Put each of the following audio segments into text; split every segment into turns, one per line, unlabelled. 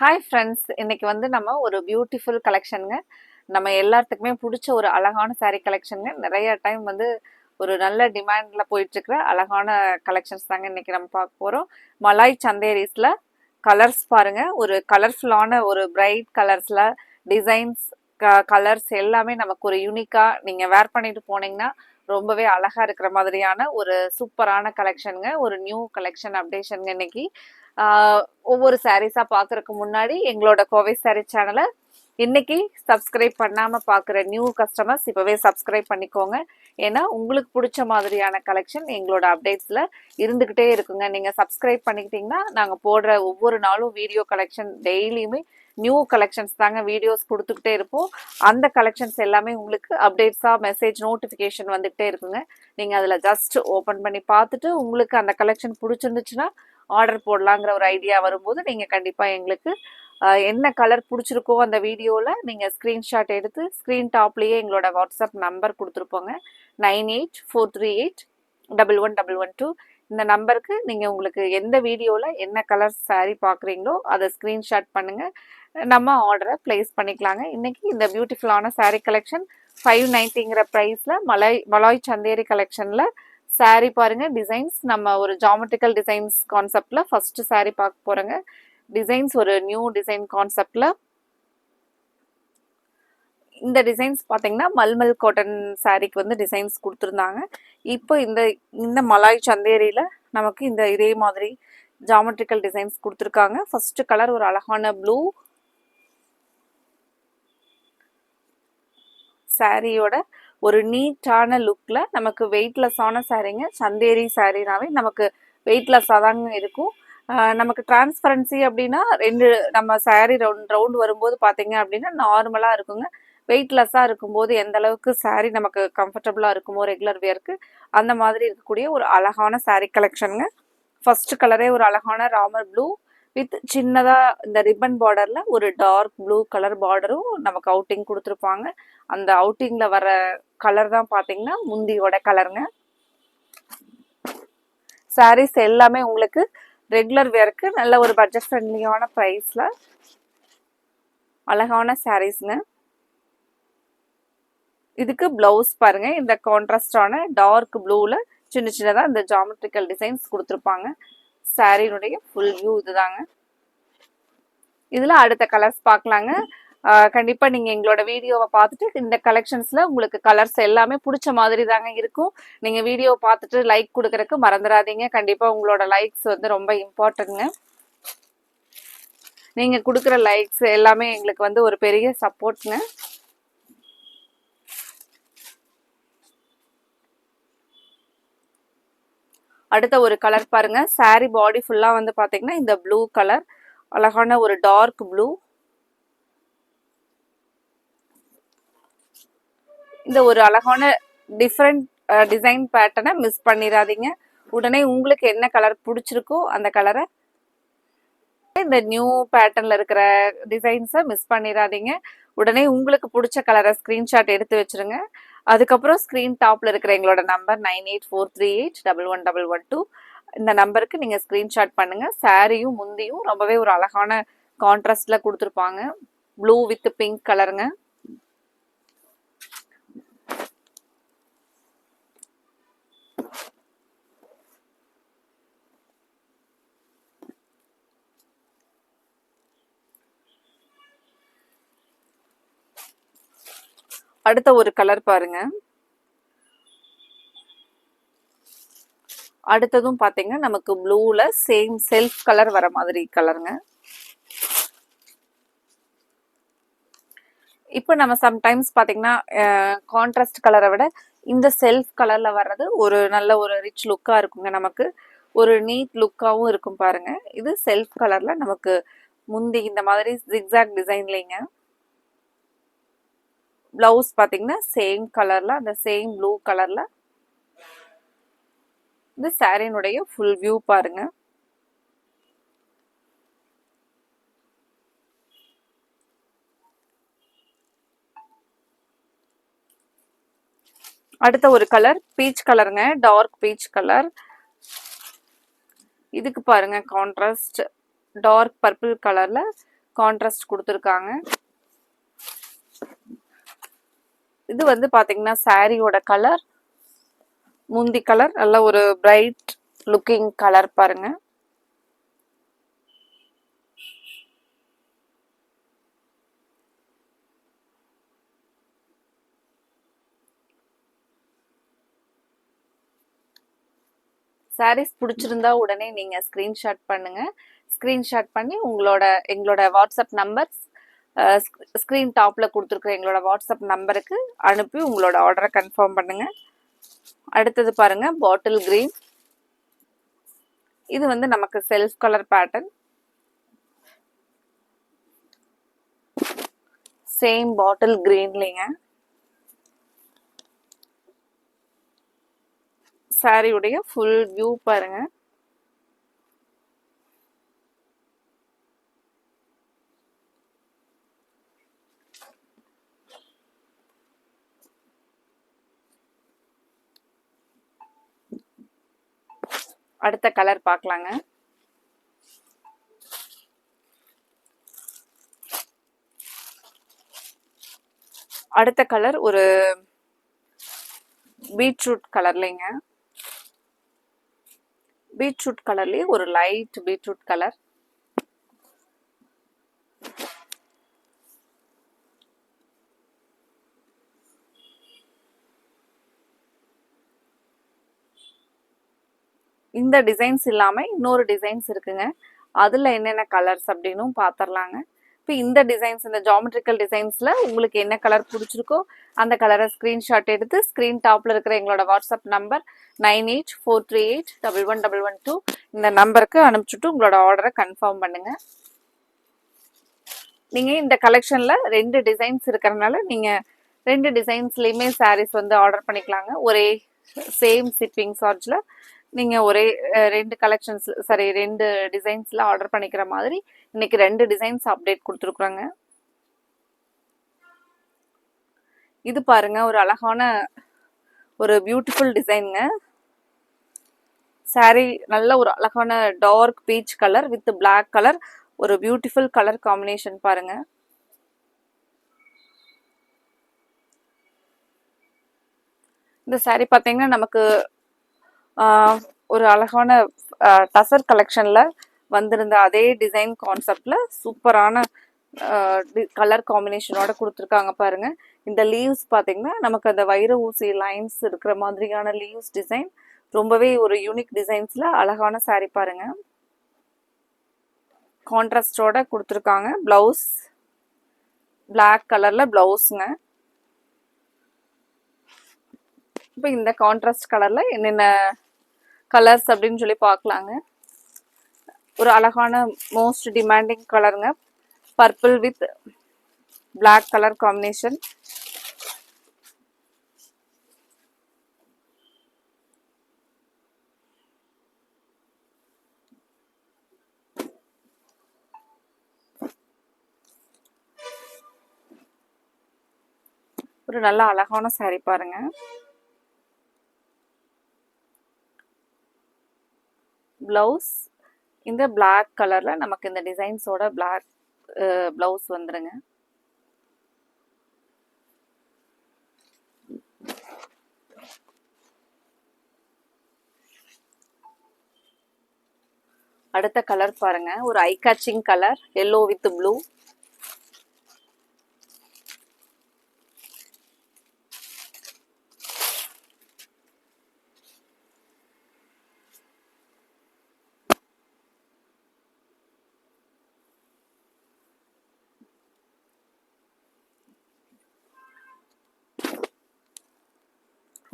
Hi friends, இன்னைக்கு வந்து நம்ம ஒரு பியூட்டிஃபுல் கலெக்ஷனுங்க. நம்ம எல்லாத்துக்குமே பிடிச்ச ஒரு அழகான saree கலெக்ஷனுங்க. நிறைய டைம் வந்து ஒரு நல்ல டிமாண்டில் போயிட்டுருக்கிற அழகான கலெக்ஷன்ஸ் தாங்க இன்னைக்கு நம்ம பார்க்க போகிறோம். மலாய் சந்தேரிஸில் கலர்ஸ் பாருங்க, ஒரு கலர்ஃபுல்லான ஒரு பிரைட் கலர்ஸில் டிசைன்ஸ் கலர்ஸ் எல்லாமே நமக்கு ஒரு யூனிக்காக நீங்கள் வேர் பண்ணிட்டு போனீங்கன்னா ரொம்பவே அழகாக இருக்கிற மாதிரியான ஒரு சூப்பரான கலெக்ஷனுங்க. ஒரு நியூ கலெக்ஷன் அப்டேஷனுங்க இன்னைக்கு. ஒவ்வொரு சாரீஸா பார்க்கறதுக்கு முன்னாடி எங்களோட கோவை சாரீ சேனலை இன்னைக்கு சப்ஸ்கிரைப் பண்ணாம பார்க்குற நியூ கஸ்டமர்ஸ் இப்பவே சப்ஸ்கிரைப் பண்ணிக்கோங்க. ஏன்னா உங்களுக்கு பிடிச்ச மாதிரியான கலெக்ஷன் எங்களோட அப்டேட்ஸ்ல இருந்துகிட்டே இருக்குங்க. நீங்க சப்ஸ்கிரைப் பண்ணிக்கிட்டீங்கன்னா நாங்க போடுற ஒவ்வொரு நாளும் வீடியோ கலெக்ஷன் டெய்லியுமே நியூ கலெக்ஷன்ஸ் தாங்க வீடியோஸ் கொடுத்துக்கிட்டே இருப்போம். அந்த கலெக்ஷன்ஸ் எல்லாமே உங்களுக்கு அப்டேட்ஸா மெசேஜ் நோட்டிஃபிகேஷன் வந்துகிட்டே இருக்குங்க. நீங்க அதுல ஜஸ்ட் ஓபன் பண்ணி பார்த்துட்டு உங்களுக்கு அந்த கலெக்ஷன் பிடிச்சிருந்துச்சுன்னா ஆர்டர் போடலாங்கிற ஒரு ஐடியா வரும்போது நீங்கள் கண்டிப்பாக எங்களுக்கு என்ன கலர் பிடிச்சிருக்கோ அந்த வீடியோவில் நீங்கள் ஸ்க்ரீன்ஷாட் எடுத்து ஸ்க்ரீன் டாப்லேயே எங்களோட வாட்ஸ்அப் நம்பர் கொடுத்துருப்போங்க. 9843811112. இந்த நம்பருக்கு நீங்கள் உங்களுக்கு எந்த வீடியோவில் என்ன கலர் சாரீ பார்க்குறீங்களோ அதை ஸ்க்ரீன்ஷாட் பண்ணுங்கள், நம்ம ஆர்டரை ப்ளேஸ் பண்ணிக்கலாங்க. இன்றைக்கி இந்த பியூட்டிஃபுல்லான சாரீ கலெக்ஷன் 590ங்கிற ப்ரைஸில் மலாய் சந்தேரி கலெக்ஷனில் சாரீ பாருங்க. டிசைன்ஸ் நம்ம ஒரு ஜாமெட்ரிக்கல் டிசைன்ஸ் கான்செப்ட்ல ஃபர்ஸ்ட் சாரீ பார்க்க போறோங்க. டிசைன்ஸ் ஒரு நியூ டிசைன் கான்செப்ட்ல. இந்த டிசைன்ஸ் பார்த்தீங்கன்னா மல்மல் காட்டன் சாரீக்கு வந்து டிசைன்ஸ் கொடுத்துருந்தாங்க. இப்போ இந்த மலாய் சந்தேரியில நமக்கு இதே மாதிரி ஜாமெட்ரிக்கல் டிசைன்ஸ் கொடுத்துருக்காங்க. ஃபர்ஸ்ட் கலர் ஒரு அழகான ப்ளூ. சாரியோட ஒரு நீட்டான லுக்ல நமக்கு வெயிட்லெஸ்ஸான சாரீங்க. சந்தேரி சாரீனாவே நமக்கு வெயிட்லெஸ்ஸாக தாங்க இருக்கும். நமக்கு டிரான்ஸ்பரன்சி அப்படின்னா நம்ம சாரீ ரவுண்ட் வரும்போது பார்த்தீங்க அப்படின்னா நார்மலாக இருக்குங்க. வெயிட்லெஸ்ஸாக இருக்கும்போது எந்த அளவுக்கு சாரீ நமக்கு கம்ஃபர்டபுளாக இருக்குமோ ரெகுலர் வியருக்கு அந்த மாதிரி இருக்கக்கூடிய ஒரு அழகான சாரீ கலெக்ஷனுங்க. ஃபர்ஸ்ட் கலரே ஒரு அழகான ராமர் ப்ளூ வித் சின்னதாக இந்த ரிப்பன் பார்டரில் ஒரு டார்க் ப்ளூ கலர் பார்டரும் நமக்கு அவுட்டிங் கொடுத்துருப்பாங்க. அந்த அவுட்டிங்கில் வர கலர் தான் பார்த்தீங்கன்னா முந்தியோட கலருங்க. சாரீஸ் எல்லாமே உங்களுக்கு ரெகுலர் வேருக்கு நல்ல ஒரு பட்ஜெட் ஃப்ரெண்ட்லியான ப்ரைஸில் அழகான சாரீஸ்ங்க. இதுக்கு ப்ளவுஸ் பாருங்க, இந்த கான்ட்ராஸ்டான டார்க் ப்ளூவில் சின்ன சின்னதாக இந்த ஜாமெட்ரிக்கல் டிசைன்ஸ் கொடுத்துருப்பாங்க. சாரீனுடைய ஃபுல் வியூ இதுதாங்க. இதில் அடுத்த கலர்ஸ் பார்க்கலாங்க. கண்டிப்பாக நீங்கள் எங்களோட வீடியோவை பார்த்துட்டு இந்த கலெக்ஷன்ஸில் உங்களுக்கு கலர்ஸ் எல்லாமே பிடிச்ச மாதிரி தாங்க இருக்கும். நீங்கள் வீடியோ பார்த்துட்டு லைக் கொடுக்குறதுக்கு மறந்துடாதீங்க. கண்டிப்பாக உங்களோட லைக்ஸ் வந்து ரொம்ப இம்பார்ட்டன்ட்ங்க. நீங்கள் கொடுக்குற லைக்ஸ் எல்லாமே எங்களுக்கு வந்து ஒரு பெரிய சப்போர்ட்ங்க. அடுத்த ஒரு கலர் பாருங்க. சாரி பாடி ஃபுல்லாக வந்து பார்த்தீங்கன்னா இந்த ப்ளூ கலர் அழகான ஒரு டார்க் ப்ளூ. இந்த ஒரு அழகான டிஃப்ரெண்ட் டிசைன் பேட்டர்னை மிஸ் பண்ணிடாதீங்க. உடனே உங்களுக்கு என்ன கலர் பிடிச்சிருக்கோ அந்த கலரை, இந்த நியூ பேட்டர்ன்ல இருக்கிற டிசைன்ஸை மிஸ் பண்ணிடாதீங்க. உடனே உங்களுக்கு பிடிச்ச கலரை ஸ்க்ரீன்ஷாட் எடுத்து வச்சிருங்க. அதுக்கப்புறம் ஸ்க்ரீன் டாப்ல இருக்கிற எங்களோட நம்பர் 9843811112 இந்த நம்பருக்கு நீங்க ஸ்க்ரீன்ஷாட் பண்ணுங்க. சாரியும் முந்தியும் ரொம்பவே ஒரு அழகான கான்ட்ராஸ்ட்ல கொடுத்துருப்பாங்க. ப்ளூ வித் பிங்க் கலருங்க. அடுத்த ஒரு கலர் பாருங்க. அடுத்ததும் பாத்தீங்கன்னா நமக்கு ப்ளூல சேம் செல்ஃப் கலர் வர மாதிரி கலருங்க. இப்போ நம்ம சம்டைம்ஸ் பாத்தீங்கன்னா கான்ட்ராஸ்ட் கலரை விட இந்த செல்ஃப் கலர்ல வர்றது ஒரு நல்ல ஒரு ரிச் லுக்கா இருக்குங்க. நமக்கு ஒரு நீட் லுக்காவும் இருக்கும் பாருங்க. இது செல்ஃப் கலர்ல நமக்கு முந்தி இந்த மாதிரி ஜிக்ஸாக் டிசைன்லைங்க. பிளவுஸ் பாத்தீங்கன்னா சேம் கலர்ல அந்த சேம் ப்ளூ கலர்ல. இந்த சாரினுடைய ஃபுல் வியூ பாருங்க. அடுத்த ஒரு கலர் பீச் கலருங்க, டார்க் பீச் கலர். இதுக்கு பாருங்க கான்ட்ராஸ்ட் டார்க் பர்பிள் கலர்ல கான்ட்ராஸ்ட் கொடுத்துருக்காங்க. இது வந்து பாத்தீங்கன்னா சாரியோட கலர், முந்தி கலர் நல்ல ஒரு பிரைட் லுக்கிங் கலர் பாருங்க. சாரீஸ் பிடிச்சிருந்தா உடனே நீங்க ஸ்கிரீன்ஷாட் பண்ணுங்க. ஸ்கிரீன்ஷாட் பண்ணி எங்களோட வாட்ஸ்அப் நம்பர் ஸ்கிரீன் டாப்ல கொடுத்துருக்குற எங்களோட வாட்ஸ்அப் நம்பருக்கு அனுப்பி உங்களோட ஆர்டரை கன்ஃபார்ம் பண்ணுங்க. அடுத்தது பாருங்க பாட்டில் கிரீன். இது வந்து நமக்கு செல்ஃப் கலர் பேட்டர்ன். சேம் பாட்டில் கிரீன்லிங்க. சாரியுடைய ஃபுல் வியூ பாருங்க. அடுத்த கலர் பார்க்கலாங்க. அடுத்த கலர் ஒரு பீட்ரூட் கலர்லைங்க. பீட்ரூட் கலர்லயே ஒரு லைட் பீட்ரூட் கலர். இந்த டிசைன்ஸ் இல்லாம இன்னொரு டிசைன்ஸ் இருக்குங்க. அதுல என்னென்ன கலர்ஸ் அப்படின்னும் பாத்திரலாங்க. இப்போ இந்த டிசைன்ஸ், இந்த ஜாமெட்ரிக்கல் டிசைன்ஸ்ல உங்களுக்கு என்ன கலர் பிடிச்சிருக்கோ அந்த கலரை ஸ்கிரீன்ஷாட் எடுத்து ஸ்கிரீன் டாப்ல இருக்கிற எங்களோட வாட்ஸ்அப் நம்பர் 9843811112 இந்த நம்பருக்கு அனுப்பிச்சுட்டு உங்களோட ஆர்டரை கன்ஃபார்ம் பண்ணுங்க. நீங்க இந்த கலெக்ஷன்ல 2 டிசைன்ஸ் இருக்கிறதுனால நீங்க 2 டிசைன்ஸ்லயுமே சாரீஸ் வந்து ஆர்டர் பண்ணிக்கலாங்க. ஒரே சேம் ஷிப்பிங் சார்ஜ்ல நீங்க ஒரே 2 கலெக்ஷன்ஸ், சாரி 2 டிசைன்ஸ்ல ஆர்டர் பண்ணிக்கிற மாதிரி இன்னைக்கு 2 டிசைன்ஸ் அப்டேட் கொடுத்துருக்குறாங்க. இது பாருங்க ஒரு அழகான ஒரு பியூட்டிஃபுல் டிசைனுங்க. சாரி நல்ல ஒரு அழகான dark peach colour with black colour, ஒரு பியூட்டிஃபுல் கலர் காம்பினேஷன் பாருங்க. இந்த சாரி பார்த்தீங்கன்னா நமக்கு ஒரு அழகான டசர் கலெக்ஷன்ல வந்திருந்த அதே டிசைன் கான்செப்ட்ல சூப்பரான கலர் காம்பினேஷனோட கொடுத்துருக்காங்க பாருங்க. இந்த லீவ்ஸ் பார்த்தீங்கன்னா நமக்கு அந்த வைர ஊசி லைன்ஸ் இருக்கிற மாதிரியான லீவ்ஸ் டிசைன், ரொம்பவே ஒரு யூனிக் டிசைன்ஸ்ல அழகான சாரி பாருங்க. கான்ட்ராஸ்டோட கொடுத்துருக்காங்க. பிளவுஸ் பிளாக் கலர்ல பிளவுஸ்ங்க. இப்போ இந்த கான்ட்ராஸ்ட் கலர்ல என்னென்ன கலர்ஸ் அப்படின்னு சொல்லி பார்க்கலாங்க. ஒரு அழகான மோஸ்ட் டிமாண்டிங் கலருங்க, purple with black colour combination. ஒரு நல்ல அழகான சாரி பாருங்க. பிளவுஸ் இந்த பிளாக் கலர்ல நமக்கு இந்த டிசைன்ஸோட பிளாக் பிளவுஸ் வந்துருங்க. அடுத்த கலர் பாருங்க, ஒரு ஐ caching colour yellow with blue.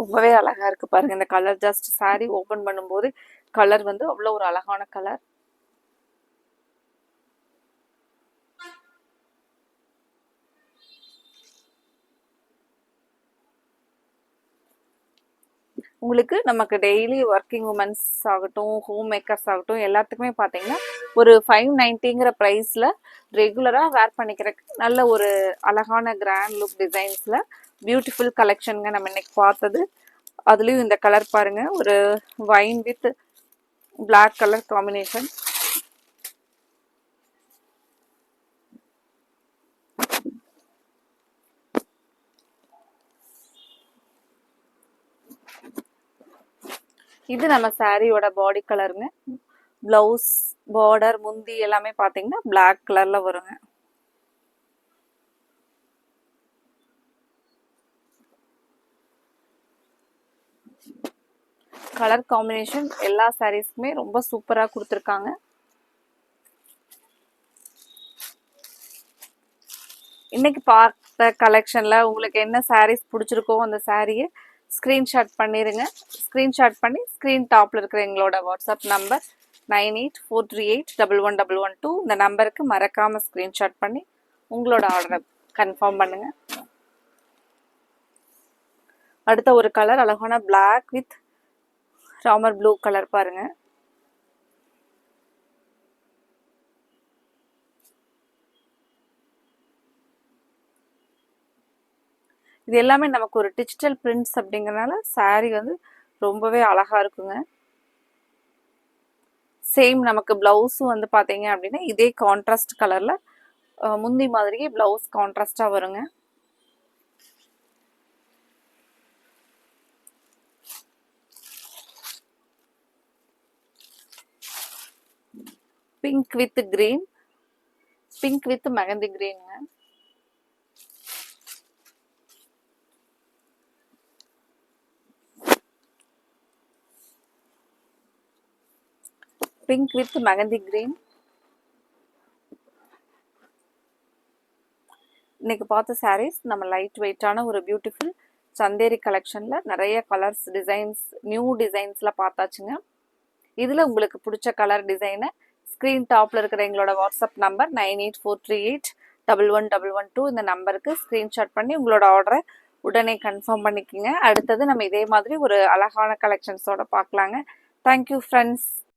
ரொம்பவே அழகா இருக்கு பாருங்க இந்த கலர். ஜஸ்ட் சாரி ஓபன் பண்ணும்போது கலர் வந்து அவ்வளோ ஒரு அழகான கலர். உங்களுக்கு நமக்கு டெய்லி ஒர்க்கிங் உமன்ஸ் ஆகட்டும், ஹோம் மேக்கர்ஸ் ஆகட்டும், எல்லாத்துக்குமே பார்த்தீங்கன்னா ஒரு 590ங்கிற ப்ரைஸில் ரெகுலராக வேர் பண்ணிக்கிறதுக்கு நல்ல ஒரு அழகான கிராண்ட் லுக் டிசைன்ஸில் பியூட்டிஃபுல் கலெக்ஷனுங்க நம்ம இன்னைக்கு பார்த்தது. அதுலேயும் இந்த கலர் பாருங்க, ஒரு wine with black colour combination. இது நம்ம சாரியோட பாடி கலருங்க. பிளவுஸ், பார்டர், முந்தி எல்லாமே பார்த்தீங்கன்னா பிளாக் கலர்ல வருங்க. கலர் காம்பினேஷன் எல்லா சாரீஸ்க்குமே ரொம்ப சூப்பரா கொடுத்துருக்காங்க. இன்னைக்கு பார்த்த கலெக்ஷன்ல உங்களுக்கு என்ன சாரீஸ் பிடிச்சிருக்கோ அந்த சாரியை ஸ்கிரீன்ஷாட் பண்ணிருங்க. ஸ்கிரீன்ஷாட் பண்ணி ஸ்கிரீன் டாப்ல இருக்கிற எங்களோட வாட்ஸ்அப் நம்பர் 9843811112 இந்த நம்பருக்கு மறக்காம ஸ்கிரீன்ஷாட் பண்ணி உங்களோட ஆர்டரை கன்ஃபார்ம் பண்ணுங்க. அடுத்த ஒரு கலர் அழகான black with Ramar blue colour பாருங்க. இது எல்லாமே நமக்கு ஒரு டிஜிட்டல் பிரிண்ட்ஸ் அப்படிங்கறனால சாரி வந்து ரொம்பவே அழகா இருக்குங்க. சேம் நமக்கு பிளவுஸும் வந்து பாத்தீங்க அப்படின்னா இதே கான்ட்ராஸ்ட் கலர்ல முந்தி மாதிரியே பிளவுஸ் கான்ட்ராஸ்டா வருங்க. Pink with green, pink with mehndi கிரீனுங்க. Pink with mehndi green. இன்னைக்கு பார்த்த சாரீஸ் நம்ம லைட் வெயிட்டான ஒரு பியூட்டிஃபுல் சந்தேரி கலெக்ஷன்ல நிறைய கலர்ஸ், டிசைன்ஸ், நியூ டிசைன்ஸ்ல பார்த்தாச்சுங்க. இதுல உங்களுக்கு பிடிச்ச கலர் டிசைனை ஸ்கிரீன் டாப்ல இருக்கிற எங்களோட வாட்ஸ்அப் நம்பர் 9843811112 இந்த நம்பருக்கு ஸ்கிரீன்ஷாட் பண்ணி உங்களோட ஆர்டரை உடனே கன்ஃபார்ம் பண்ணிக்கோங்க. அடுத்தது நம்ம இதே மாதிரி ஒரு அழகான கலெக்ஷன்ஸோட பார்க்கலாங்க. Thank you friends.